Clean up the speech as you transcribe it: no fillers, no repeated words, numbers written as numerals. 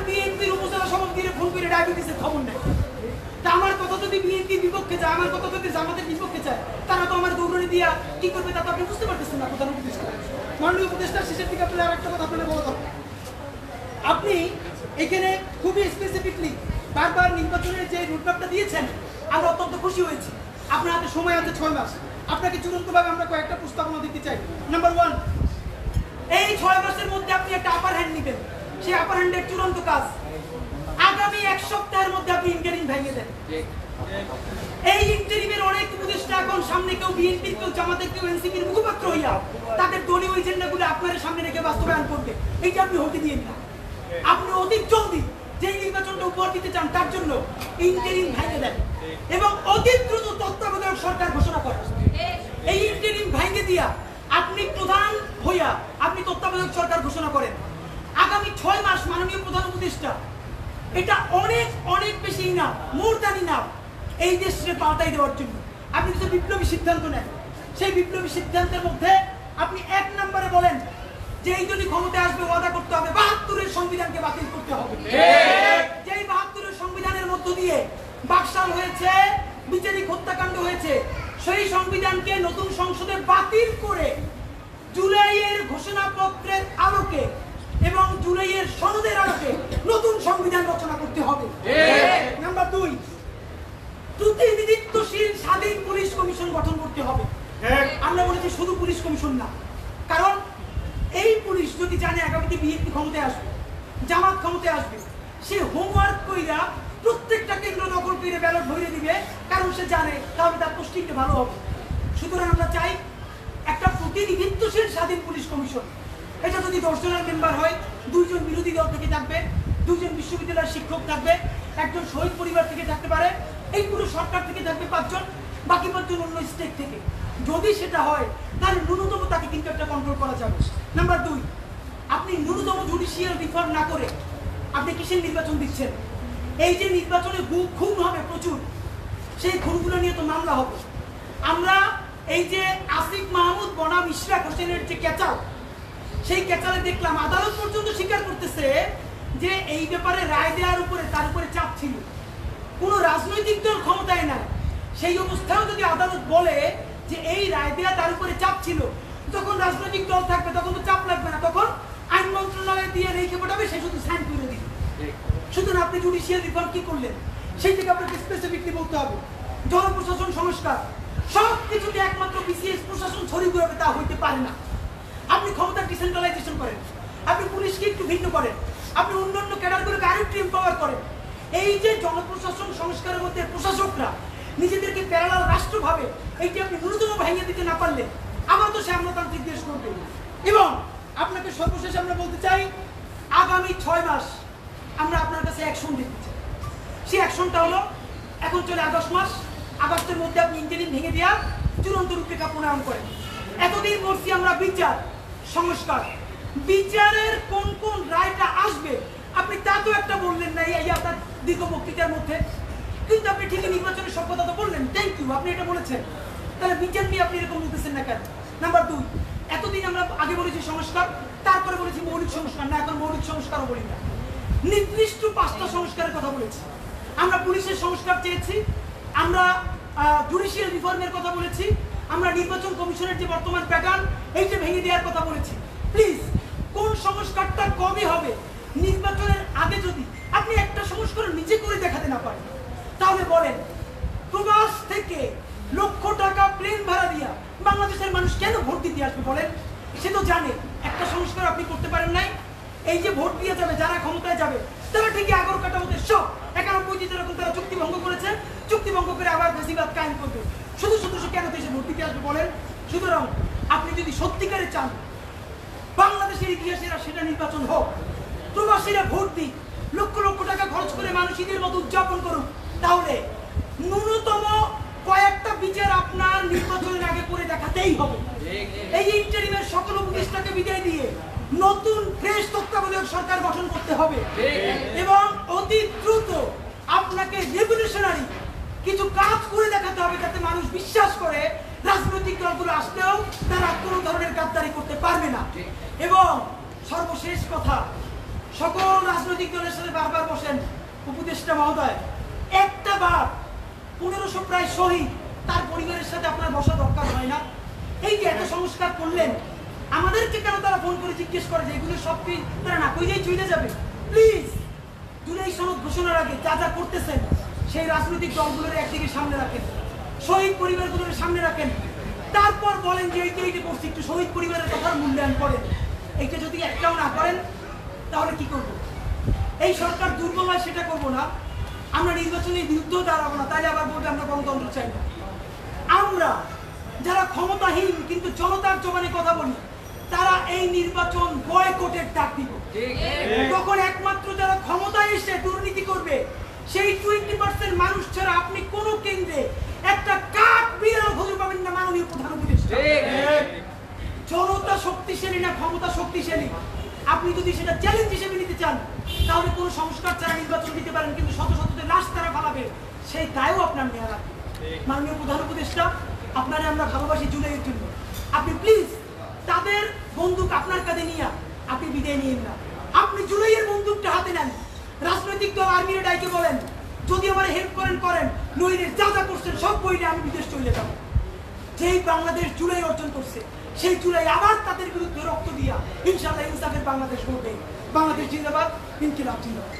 বিএনপির উপজেলা সভাপতির ফোন করে ডায়াবেটিসের খবর নেয়। তা আমার কথা যদি বিএনপির বিপক্ষে যায়, আমার কথা যদি জামাতের বিপক্ষে যায়, তারা তো আমার দৌড়ানি দিয়া কি করবে তা তো আপনি বুঝতে পারতেছেন না। প্রধান উপদেষ্টা, মাননীয় উপদেষ্টার শেষের দিকে আপনার আর একটা কথা আপনাদের বলা দরকার। আপনি এখানে খুবই স্পেসিফিকলি বারবার নির্বাচনের যে রুটম্যাপটা দিয়েছেন, আমরা অত্যন্ত খুশি হয়েছি। আপনার হাতে সময় আছে 6 মাস। আপনাকে চূড়ান্তভাবে আমরা কয়েকটা প্রস্তাবনা দিতে চাই। নাম্বার 1, এই 6 মাসের মধ্যে আপনি একটা আপার হ্যান্ড নেবেন। সেই আপার হ্যান্ডের চূড়ান্ত কাজ আগামী 1 সপ্তাহের মধ্যে আপনি ইন্টারিম ভেঙে দেন। এই ইন্টারিমের অনেক উপদেষ্টা এখন সামনে কেউ বিএনপির, কেউ জামাতের, কেউ এনসিপির মুখপাত্র হইয়া তাদের দলীয় এজেন্ডাগুলো আপনার সামনে রেখে বাস্তবায়ন করবে। এইটা আপনি হতে দিয়েন না। আপনি অতি জলদি যে নির্বাচনটা উপহার দিতে চান তার জন্য ইন্টারিম ভেঙে দেন এবং অতি দ্রুত তত্ত্বাবধায়ক সরকার ঘোষণা করেন। এই ইন্টারিম ভেঙে দিয়া আপনি প্রধান হইয়া আপনি তত্ত্বাবধায়ক সরকার ঘোষণা করেন। আগামী 6 মাস মাননীয় প্রধান উপদেষ্টা, এটা অনেক অনেক বেশি না, মোর দ্যান ইনাফ এই দেশকে পাল্টাই দেওয়ার জন্য। আপনি কিছু বিপ্লবী সিদ্ধান্ত নেন। সেই বিপ্লবী সিদ্ধান্তের মধ্যে আপনি 1 নম্বরে বলেন যে এই যদি ক্ষমতায় আসবে ওয়াদা করতে হবে 72-এর সংবিধানকে বাতিল করতে হবে। যেই 72-এর সংবিধানের মধ্য দিয়ে বাকশাল হয়েছে, বিচারিক হত্যাকাণ্ড হয়েছে, সেই সংবিধানকে নতুন সংসদে বাতিল করে জুলাইয়ের ঘোষণাপত্রের আলোকে এবং জুলাইয়ের সনদের আলোকে নতুন সংবিধান রচনা করতে হবে। নাম্বার 2, প্রতিনিধিত্বশীল স্বাধীন পুলিশ কমিশন গঠন করতে হবে। আমরা বলেছি শুধু পুলিশ কমিশন না, কারণ এই পুলিশ যদি জানে আগামীতে বিএনপি ক্ষমতায় আসবে, জামাত ক্ষমতায় আসবে, সে হোমওয়ার্ক কইরা প্রত্যেকটা কেন্দ্র দখল করে ব্যালট ভরে দিবে, কারণ সে জানে তাহলে তার পোস্টিংটা ভালো হবে। সুতরাং আমরা চাই একটা প্রতিনিধিত্বশীল স্বাধীন পুলিশ কমিশন। এটা যদি 10 জনের মেম্বার হয়, 2 জন বিরোধী দল থেকে থাকবে, 2 জন বিশ্ববিদ্যালয়ের শিক্ষক থাকবে, 1 জন শহীদ পরিবার থেকে থাকতে পারে, এই পুরো সরকার থেকে থাকবে 5 জন, বাকি 5 জন অন্য স্টেট থেকে। যদি সেটা হয় তাহলে ন্যূনতম তাকে কিন্তু একটা কন্ট্রোল করা যাবে। নাম্বার 2, আপনি ন্যূনতম জুডিশিয়াল রিফর্ম না করে আপনি কিসের নির্বাচন দিচ্ছেন? এই যে নির্বাচনে খুন হবে প্রচুর, সেই খুনগুলো নিয়ে তো মামলা হবে। আমরা এই যে আসিফ মাহমুদ বনাম ইশরাক হোসেনের যে ক্যাচাল, সেই ক্যাচালে দেখলাম আদালত পর্যন্ত স্বীকার করতেছে যে এই ব্যাপারে রায় দেওয়ার উপরে তার উপরে চাপ ছিল। কোনো রাজনৈতিক দল ক্ষমতায় নাই, সেই অবস্থায় যদি আদালত বলে যে এই রায় দেওয়া তার উপরে চাপ ছিল, যখন রাজনৈতিক দল থাকবে তখন তো চাপ লাগবে না, তখন আইন মন্ত্রণালয় দিয়ে রেখে পাঠাবে, সে শুধু সাইন করে দিবে। সুতরাং আপনি জুডিশিয়াল রিফর্ম কি করলেন সেই থেকে আপনাকে স্পেসিফিকলি বলতে হবে। জনপ্রশাসন সংস্কার, সব কিছুতে একমাত্র বিসিএস প্রশাসন ছড়িয়ে ঘুরাবে তা হইতে পারে না। আপনি ক্ষমতা ডিসেন্ট্রালাইজেশন করেন, আপনি পুলিশকে একটু ভিন্ন করেন, আপনি অন্যান্য ক্যাডারগুলোকে আরেকটু এম্পাওয়ার করেন। এই যে জনপ্রশাসন সংস্কারের মধ্যে প্রশাসকরা নিজেদেরকে প্যারালাল রাষ্ট্র ভাবে, এইটি আপনি ন্যূনতম ভেঙে দিতে না পারলে আবার তো সে আমলাতান্ত্রিক দেশ করবে। এবং আপনাকে সর্বশেষ আমরা বলতে চাই, আগামী 6 মাস আমরা আপনার কাছে অ্যাকশন দেখতে চাই। সেই অ্যাকশনটা হলো, এখন চলে আগস্ট মাস, আগস্টের মধ্যে আপনি ইন্টারিম ভেঙে দেওয়া চূড়ান্ত রূপরেখা প্রণয়ন করেন। এতদিন বলছি আমরা বিচার সংস্কার, বিচারের কোন কোন রায়টা আসবে আপনি তা তো একটা বললেন না এই আপনার দীর্ঘ বক্তৃতার মধ্যে, কিন্তু আপনি ঠিকই নির্বাচনের সব কথা তো বললেন, থ্যাংক ইউ, আপনি এটা বলেছেন। তাহলে বিচার নিয়ে আপনি এরকম বলতেছেন না কেন? নাম্বার 2, এতদিন আমরা আগে বলেছি সংস্কার, তারপরে বলেছি মৌলিক সংস্কার, না এখন মৌলিক সংস্কারও বলি না, নির্দিষ্ট 5টা সংস্কারের কথা বলেছি। আমরা পুলিশের সংস্কার চেয়েছি, আমরা জুডিশিয়াল রিফর্মের কথা বলেছি, আমরা নির্বাচন কমিশনের যে বর্তমান প্যাটার্ন এইটা ভেঙে দেওয়ার কথা বলেছি। প্লিজ, কোন সংস্কারটা কবে হবে? নির্বাচনের আগে যদি আপনি একটা সংস্কার নিজে করে দেখাতে না পারেন, তাহলে বলেন প্রবাস থেকে লক্ষ টাকা প্লেন ভাড়া দিয়া বাংলাদেশের মানুষ কেন ভোট দিতে আসবে? বলেন, সে তো জানে একটা সংস্কার আপনি করতে পারেন নাই। এই যে ভোট দিয়ে যাবে, যারা ক্ষমতায় যাবে তারা ঠিকই আগর কাটাতে সব 91 যেরকম তারা চুক্তি ভঙ্গ করেছে, চুক্তি ভঙ্গ করে আবার ফ্যাসিবাদ কায়েম করবে। শুধু শুধু সে কেন দেশে ভোট দিতে আসবে বলেন? সুতরাং আপনি যদি সত্যিকারে চান বাংলাদেশের ইতিহাসেরা সেটা নির্বাচন হোক, প্রবাসীরা ভোট দিক, লক্ষ লক্ষ টাকা খরচ করে মানুষ ঈদের মতো উদযাপন করুক, তাহলে ন্যূনতম কয়েকটা বিচার আপনার নির্বাচনের আগে করে দেখাতেই হবে। এই ইন্টারিমের সকল উপদেষ্টাকে বিদায় দিয়ে নতুন ফ্রেশ তত্ত্বাবধায়ক সরকার গঠন করতে হবে এবং অতি দ্রুত আপনাকে রেভলিউশনারি কিছু কাজ করে দেখাতে হবে, যাতে মানুষ বিশ্বাস করে রাজনৈতিক দলগুলো আসলেও তারা কোনো ধরনের গাদ্দারি করতে পারবে না। এবং সর্বশেষ কথা, সকল রাজনৈতিক দলের সাথে বারবার বসেন উপদেষ্টা মহোদয়, একটা বার 1500 প্রায় শহীদ তার পরিবারের সাথে আপনার বসা দরকার হয় না? এই যে এত সংস্কার করলেন, আমাদেরকে কেন তারা ফোন করে জিজ্ঞেস করে যে এগুলো সব কি তারা না কইলেই চলে যাবে? প্লিজ জুলাই সনদ ঘোষণার আগে যা যা করতেছেন সেই রাজনৈতিক দলগুলোর একদিকে সামনে রাখেন, শহীদ পরিবারগুলোর সামনে রাখেন, তারপর বলেন যে এইটা করছি, একটু শহীদ পরিবারের কথার মূল্যায়ন করেন। এইটা যদি একটাও না করেন তাহলে কি করব? এই সরকার দুর্বল হয় সেটা করবো না, আমরা নির্বাচনের বিরুদ্ধেও দাঁড়াবো না, তাইলে আবার বলবে আমরা গণতন্ত্র চাই না। আমরা যারা ক্ষমতাহীন কিন্তু জনতার জবানে কথা বলি, তারা এই নির্বাচন বয়কটের ডাক দিব। তখন একমাত্র যারা ক্ষমতায় এসে দুর্নীতি করবে সেই 20% মানুষ ছাড়া আপনি কোন কেন্দ্রে একটা কাক বিড়াল খুঁজে পাবেন না। মাননীয় প্রধান উপদেষ্টা, জনতা শক্তিশালী না ক্ষমতা শক্তিশালী, আপনি যদি সেটা চ্যালেঞ্জ হিসেবে নিতে চান তাহলে কোনো সংস্কার ছাড়া নির্বাচন দিতে পারেন, কিন্তু শত শত যে লাশ তারা ফালাবে সেই দায়ও আপনার নেওয়া লাগবে। মাননীয় প্রধান উপদেষ্টা, আপনারা আমরা ভালোবাসি জুলাইয়ের জন্য, আপনি প্লিজ তাদের বন্দুক আপনার কাঁধে নিয়ে আপনি বিদায় নিয়েন না। আপনি জুলাইয়ের বন্দুকটা হাতে নেন, রাজনৈতিক দল আর্মিরে ডাইকে বলেন যদি আমার হেল্প করেন, নইলে যা যা করছেন সব বইলে আমি বিদেশ চলে যাব। যেই বাংলাদেশ জুলাই অর্জন করছে সেই জুলাই আবার তাদের বিরুদ্ধে রক্ত দিয়া ইনশাআল্লাহ ইনসাফের বাংলাদেশ গড়বে। বাংলাদেশ জিন্দাবাদ, ইনকিলাব জিন্দাবাদ।